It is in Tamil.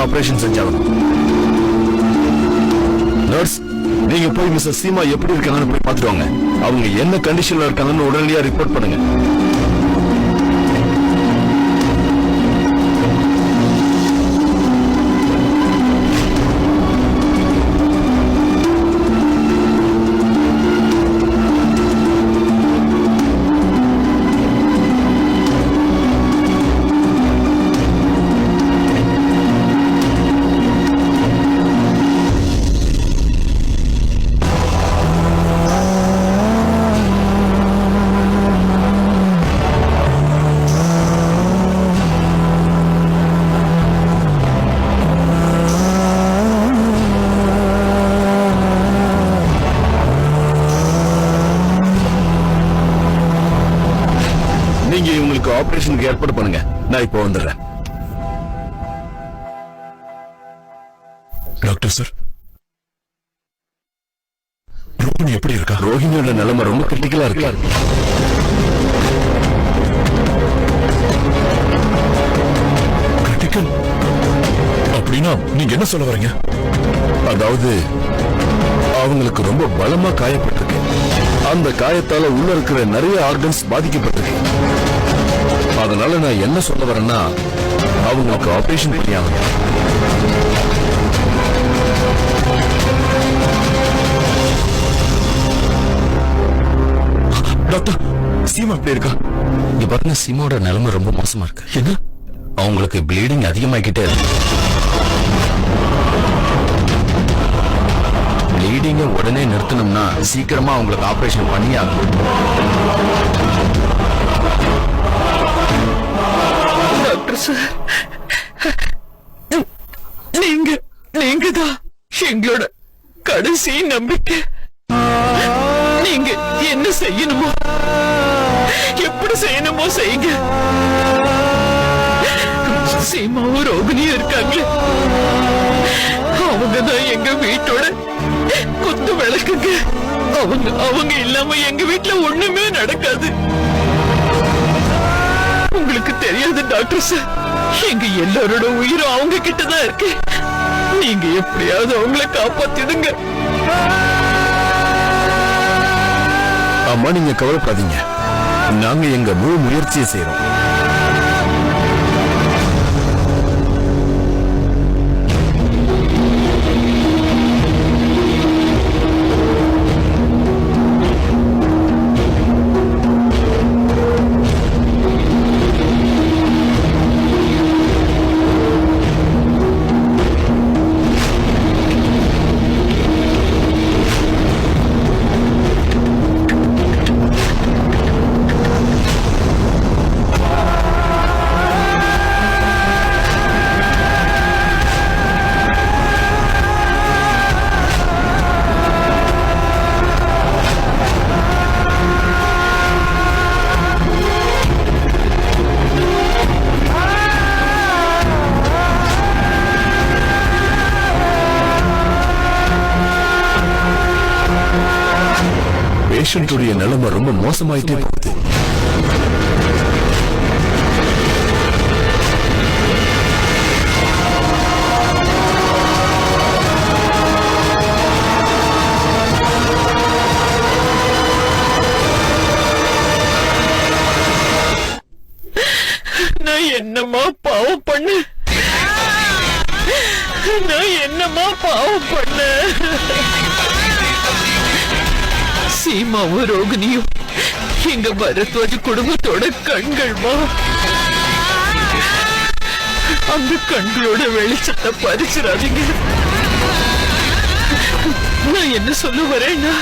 ஆபரேஷன் செஞ்சாலும். நர்ஸ், நீங்க போய் மிஸ்ஸஸ் சீமா எப்படி இருக்காங்கன்னு போய் பார்த்துட்டு வாங்க. அவங்க என்ன கண்டிஷன்ல இருக்காங்கன்னு உடனடியா ரிப்போர்ட் பண்ணுங்க. நீங்க இவங்களுக்கு ஆபரேஷனுக்கு ஏற்பாடு பண்ணுங்க. நான் இப்போ வந்துடுறேன். டாக்டர் சார், ரோஹிணி எப்படி இருக்கா? ரோஹிணியோட நிலைமை ரொம்ப கிரிட்டிக்கலா இருக்கு. கிரிட்டிக்கல் அப்படின்னா நீங்க என்ன சொல்ல வரீங்க? அதாவது அவங்களுக்கு ரொம்ப பலமா காயப்பட்டிருக்கு. அந்த காயத்தால உள்ள இருக்கிற நிறைய ஆர்கன்ஸ் பாதிக்கப்பட்டிருக்கு. அதனால நான் என்ன சொல்ல வரேன்னா, அவங்களுக்கு ஆபரேஷன் பண்ணியாங்க. டாக்டர், சீமா எப்படி இருக்கா? இங்க பாருங்க, சீமாவோட நிலைமை ரொம்ப மோசமா இருக்கு. என்ன? அவங்களுக்கு ப்ளீடிங் அதிகமாகிட்டே இருக்கு. ப்ளீடிங்க உடனே நிறுத்தணும்னா சீக்கிரமா அவங்களுக்கு ஆபரேஷன் பண்ணி ஆகும். டாக்டர் சார், நீங்க தான் எங்களோட கடைசி நம்பிக்கை. நீங்க என்ன செய்யணுமோ எப்படி செய்யணுமோ செய்யுங்க. சீமாவும் ரோகிணியும் இருக்காங்களே, அவங்கதான் எங்க வீட்டோட குத்து விளக்குங்க. அவங்க இல்லாம எங்க வீட்டுல ஒண்ணுமே நடக்காது. உங்களுக்கு தெரியாது டாக்டர் சார், எங்க எல்லாரோட உயிரும் அவங்க கிட்டதான் இருக்கு. நீங்க எப்படியாவது அவங்கள காப்பாத்திடுங்க. அம்மா, நீங்க கவலைப்படாதீங்க. நாங்க எங்க முழு முயற்சியை செய்யறோம். பேஷண்ட்டுடைய நிலைமை ரொம்ப மோசமாயிட்டே போகுது. நான் என்னமா பாவம் பண்ண? நான் என்னமா பாவம் பண்ண? சீமாவும் ரோகிணியும் எங்க பரத்வாஜ் குடும்பத்தோட கண்கள்மா. அந்த கண்களோட வெளிச்சத்தை பறிச்சிடாதீங்க. நான் என்ன சொல்ல வரேன்னா,